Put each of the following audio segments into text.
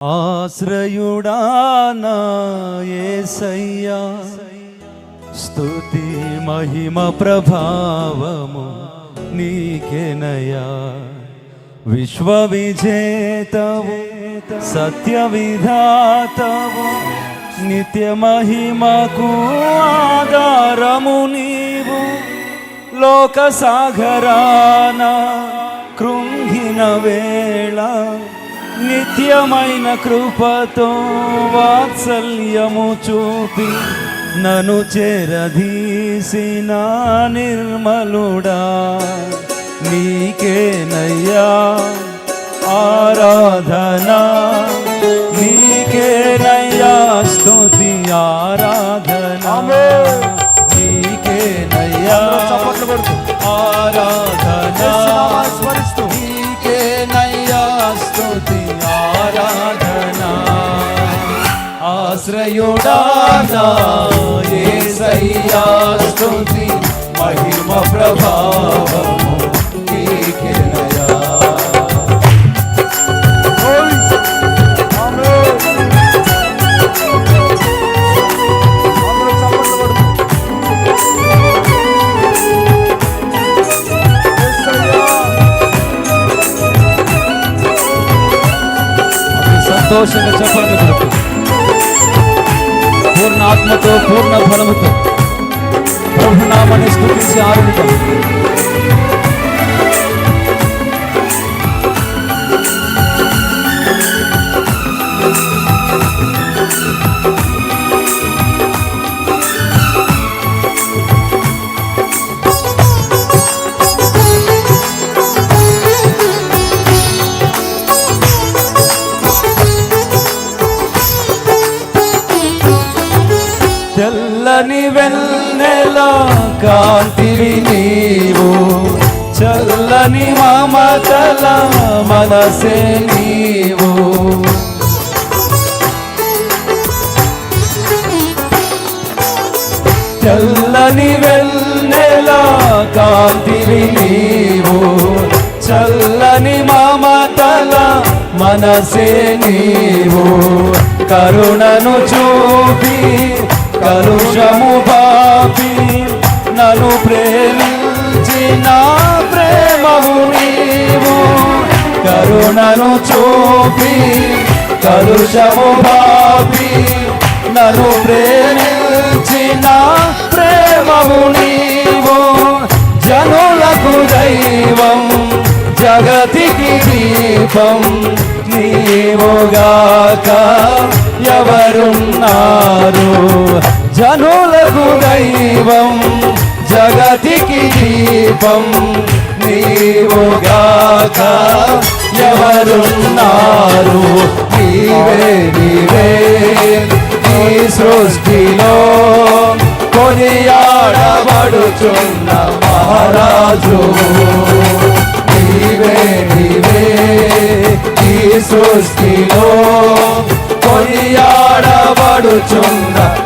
ఆశ్రయుడా నా యేసయ్యా, స్తుతి మహిమ ప్రభావము నీకేనయ్యా. విశ్వ విజేతవు సత్య విధాతవు, నిత్య మహిమకు ఆధారము నీవు. లోక సాగరాన కృంగిన వేళ నిత్యమైన కృపతో వాత్సల్యము చూపి నన్ను చేరదీసిన నిర్మలుడా, నీకేనయ్యా ఆరాధనా, నీకేనయ్యా స్తుతి ఆరాధనా, నీకేనయ్యా ఆరాధనా, నీకేనయ్యా స్తుతి ఆరాధనా. ఆశ్రయుడా నా యేసయ్యా, స్తుతి మహిమ ప్రభావము నీకేనయ్యా. సంతోషంగా చెప్పండి, పూర్ణ ఆత్మతో పూర్ణ ఫలముతో ప్రభునామాన్ని స్తుతించి ఆరాధిద్దాం. తెల్లని వెన్నెల కాంతివి నీవు, చల్లని మమతల మనసే నీవు. తెల్లని వెన్నెల కాంతివి నీవు, చల్లని మమతల మనసే నీవు. కరుణను చూపి కలుషము పాపి నన్ను ప్రేమించిన ప్రేమవు నీవు. కరుణను చూపి కలుషము పాపి నన్ను ప్రేమించిన ప్రేమవు నీవు. జనులకు దైవం జగతికి దీపం నీవుగాక ఎవరున్నారు. జనులకు దైవం జగతికి దీపం నీవుగాక ఎవరున్నారు. నీవే నీవే ఈ సృష్టిలో కొనియాడబడుచున్న మహారాజు. నీవే నీవే ఈ సృష్టిలో కొనియాడబడుచున్న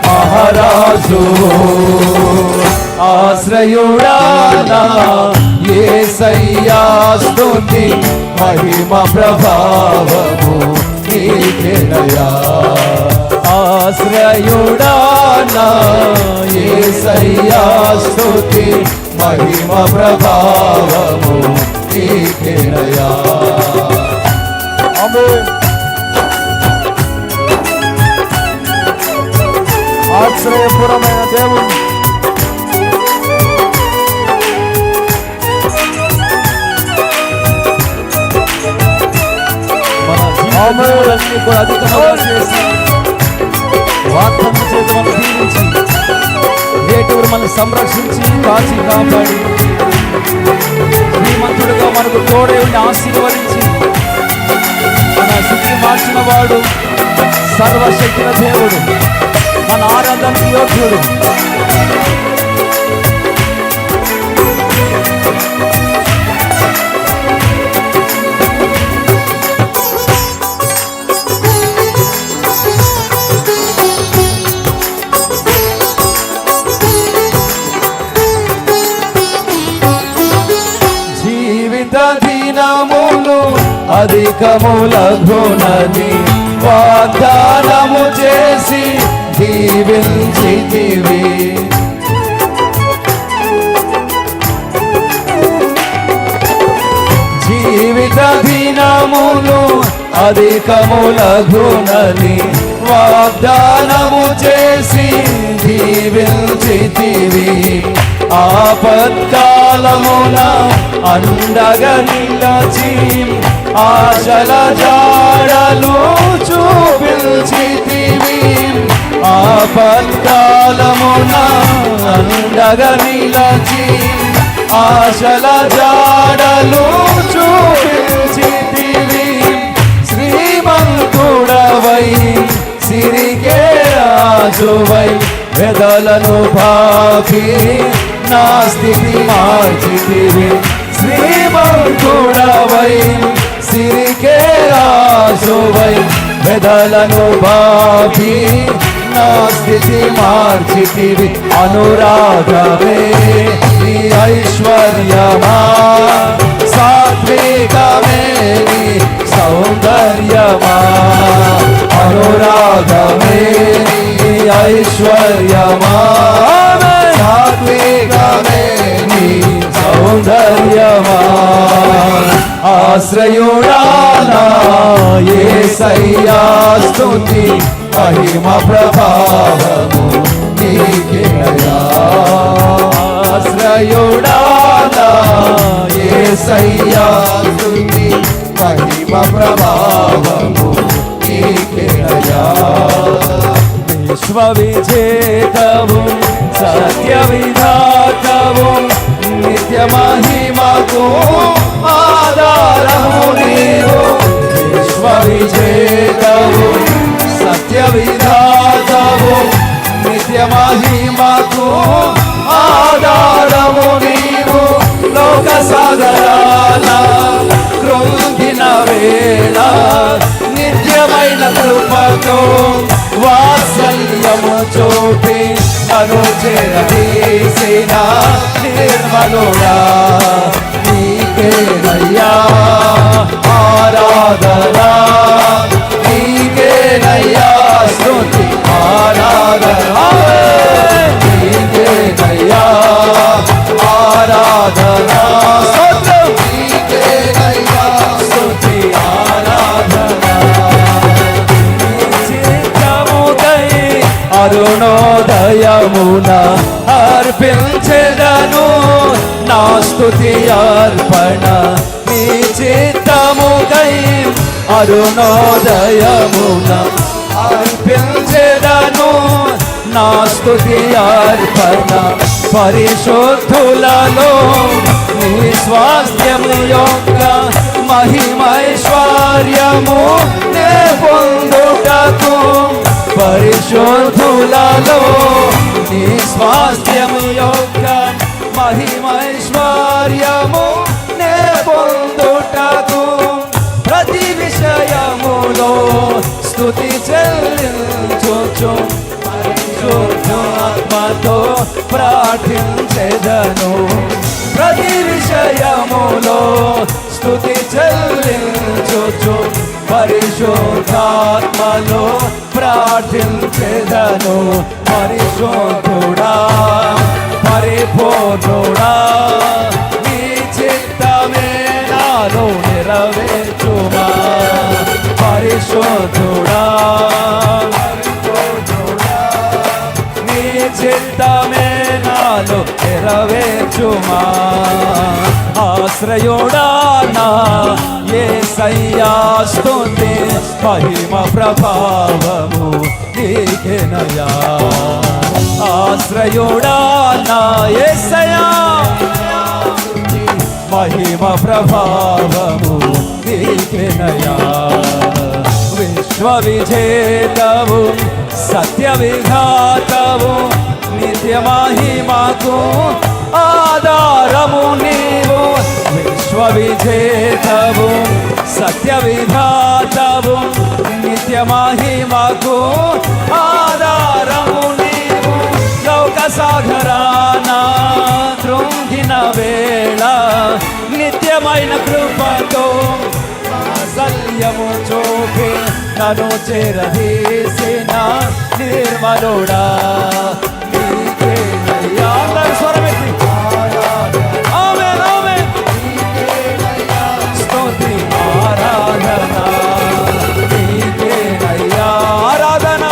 మహారాజు. ఆశ్రయుడా నా యేసయ్యా, స్తుతి మహిమ ప్రభావము నీకేనయ్యా. ఆశ్రయుడా నా యేసయ్యా, స్తుతి మహిమ ప్రభావము నీకేనయ్యా. ఆమేన్. ఆశ్రయపురమైన దేవుడు, మన జీవితాలన్నీ కూడా అధికంగా చేసి వాగ్దానం చేత మనం దీవించి దేవుడు మనల్ని సంరక్షించి కాచి కాపాడి శ్రీమంతుడుగా మనకు తోడే ఉండి ఆశీర్వదించి మన స్థితి మార్చిన వాడు సర్వశక్తిన దేవుడు, మన ఆరాధన యోగ్యుడు. జీవిత దినములు అధికములగునని దీవించితివి. జీవిత దినములు అధికములగునని వాగ్దానము చేసి దీవించితివి. ఆపత్కాలమున అండగా నిలచి ఆశల జాడలు చూపించితివి. ఆపత్కాలమున అండగా నిలచి ఆశల జాడలు చూపించితివి. శ్రీమంతుడవై సిరికే రాజువై వెదలను పాపి నా స్థితి మార్చితివి. శ్రీమంతుడవై సిరికే రాజువై వెదలను పాపి నా స్థితి మార్చితివి. అనురాగమే నీ ఐశ్వర్యమా, సాత్వికమే నీ సౌందర్యమా. అనురాగమే నీ ఐశ్వర్యమా, సాత్వికమే నీ సౌందర్యమా. ఆశ్రయుడా నా యేసయ్యా స్తుతి మహిమ ప్రభావము నీకేనయ్యా. ఆశ్రయుడా నా యేసయ్యా స్తుతి మహిమ ప్రభావము నీకేనయ్యా. విశ్వవిజేతవు సత్య విధాతవు నిత్య మహిమకు ఆధారము నీవు. విశ్వవిజేతవు సత్య విధాతవు నిత్య మహిమకు ఆధారము నీవు. లోక సాగరాల కృంగిన వేళ నిత్యమైన కృపతో వాత్సల్యము చూపి నన్ను చేరదీసిన నిర్మలుడా నీకేనయ్యా ఆరాధనా. నీకేనయ్యా స్తుతి ఆరాధనా. నీకేనయ్యా ఆరాధనా. నీకేనయ్యా స్తుతి ఆరాధనా. చిత్తముకై అరుణోదయమున అర్పించెదను నా స్తుతి అర్పణ. నీ చిత్తముకై అరుణోదయమున అర్పించెదను నా స్తుతి అర్పణ. పరిశుద్ధులలో నీ స్వాస్థ్యము యొక్క మహిమైశ్వర్యము నే పొందుటకు. పరిశుద్ధులలో నీ స్వాస్థ్యము యొక్క మహిమైశ్వర్యము నే పొందుటకు. ప్రతి విషయములో స్తుతి చెల్లించుచు పరిశుద్ధాత్మతో ప్రార్థించెదను. ప్రతి విషయములో స్తుతి చెల్లించుచు పరిశుద్ధాత్మలో ప్రార్థించెదను. పరిశుద్ధుడా పరిపూర్ణుడా నీ చిత్తమే నాలో నెరవేర్చుమా. పరిశుద్ధుడా నీ చిత్తమే నాలో నెరవేర్చుమా. ఆశ్రయుడా నా యేసయ్యా స్తుతి మహిమ ప్రభావము నీకేనయ్యా. ఆశ్రయుడా నా యేసయ్యా మహిమ ప్రభావము నీకేనయ్యా. విశ్వవిజేతవు సత్య విధాతవు నిత్య మహిమకు ఆధారము నీవు. విశ్వవిజేతవు సత్య విధాతవు నిత్య మహిమకు ఆధారము నీవు. లోక సాగరాన కృంగిన వేళ నిత్యమైన కృపతో వాత్సల్యము చూపి నన్ను చేరదీసిన నిర్మలుడా నీకేనయ్యా. అందరూ స్వరమెత్తి ఆమేన్ ఆమేన్. స్తుతి ఆరాధన నీకేనయ్యా. ఆరాధన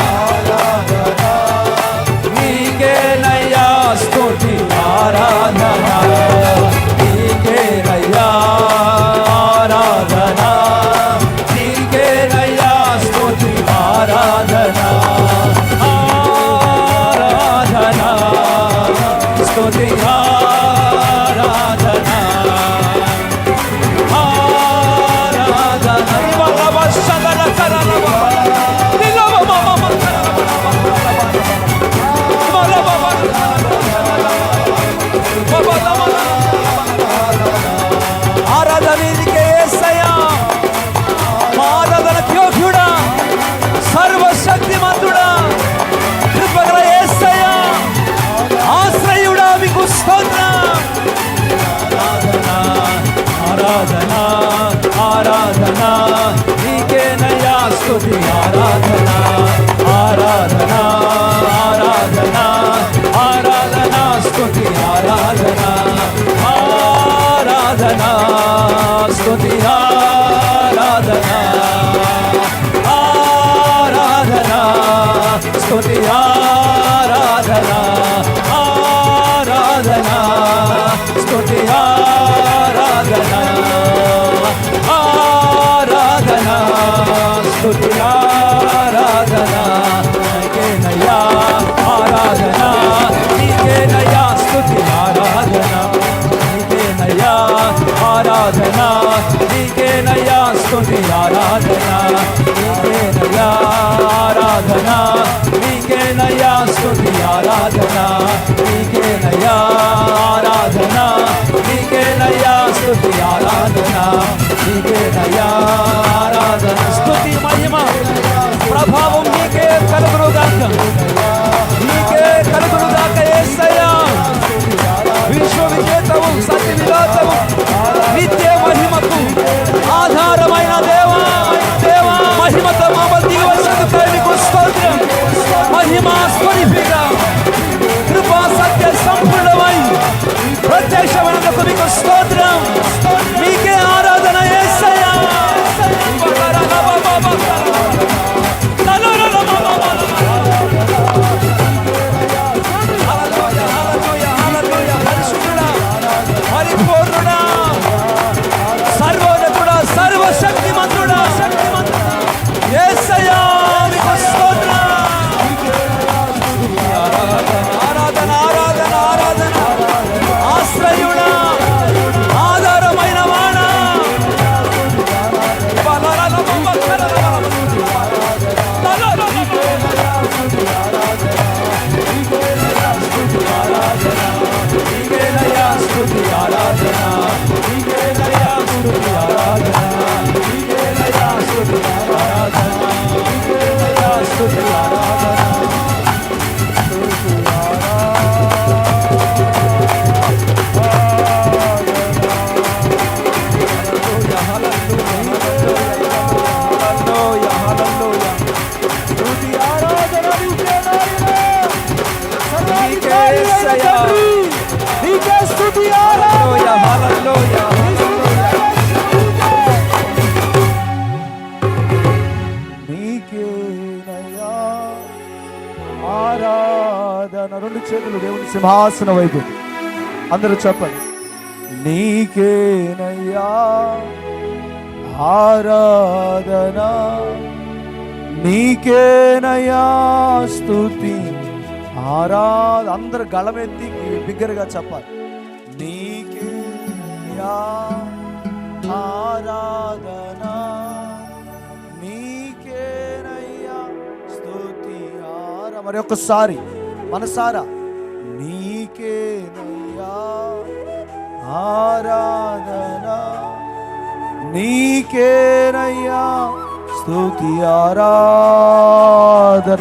నీకేనయ్యా. స్తుతి ఆరాధన నీకేనయ్యా. ఆరాధన నీకేనయ్యా. స్తుతి ఆరాధన ఆరాధన స్తుతి ఆరాధన ఆరాధన. ఇవాళ శగల కరలవ నిలవ మమ ఆరాధన నీకే యేసయ్యా. మా ఆరాధన యోగ్యుడా, సర్వశక్తిమంతుడా, కృపగల యేసయ్యా, ఆశ్రయుడా, మీకు స్తోత్రం. ఆరాధన ఆరాధన నీకేనయ్యా. స్తుతి ఆరాధన ఆరాధన ఆరాధన ఆరాధన స్తుతి ఆరాధన ఆరాధన స్తుతి ఆరాధన ఆరాధన స్తుతి ఆరాధన ఆరాధన స్తుతి ఆరాధన ఆరాధన స్తుతి ఆరాధన నీకేనయ్యా. ఆరాధన నీకేనయ్యా. స్తుతి ఆరాధన నీకేనయ్యా. ఆరాధన నీకేనయ్యా. స్తుతి ఆరాధన నీకేనయ్యా. ఆరాధన నీకేనయ్యా. స్తుతి ఆరాధన నీకేనయ్యా. ఆరాధన నీకేనయ్యా. స్తుతి ఆరాధన నీకేనయ్యా. ఆరాధన స్తుతి మహిమ ప్రభావం నీకే కలుగునుగాక. నీకే కలుగునుగాక యేసయ్యా. విశ్వ విజేతవు, సత్య విలాసము, నిత్య మహిమకు ఆధారమైన దేవా దేవా, మహిమతో మా మధ్యకి వచ్చినందుకు నీకు స్తోత్రం. మహిమా స్వరూపిగా కృపా సత్య సంపూర్ణమై ప్రత్యక్షమైనందుకు మీకు స్తోత్రం. మీకే ఆరాధన యేసయ్యా. పరిపూర్ణుడా, సర్వోన్నతుడా, సర్వశక్తిమంతుడా, యేసయ్యా మీకు స్తోత్రం. ఆరాధన ఆరాధన ఆరాధన. ఆశ్రయుడా, ఆధారమైన వాడా, ఆరాధన. రెండు చేతులు దేవుని సింహాసనం వైపు అందరూ చెప్పండి. నీకేనయ్యా ఆరాధన, నీకేనయ్యా స్తుతి ఆరాధన. అందరు గళమెత్తి బిగ్గరగా చెప్పాలి. నీకేనయ్యా ఆరాధన, నీకేనయ్యా స్తుతి మరి ఒక్కసారి మనసారా. నీకేనయ్యా ఆరాధన, నీకేనయ్యా స్తుతి ఆరాధన.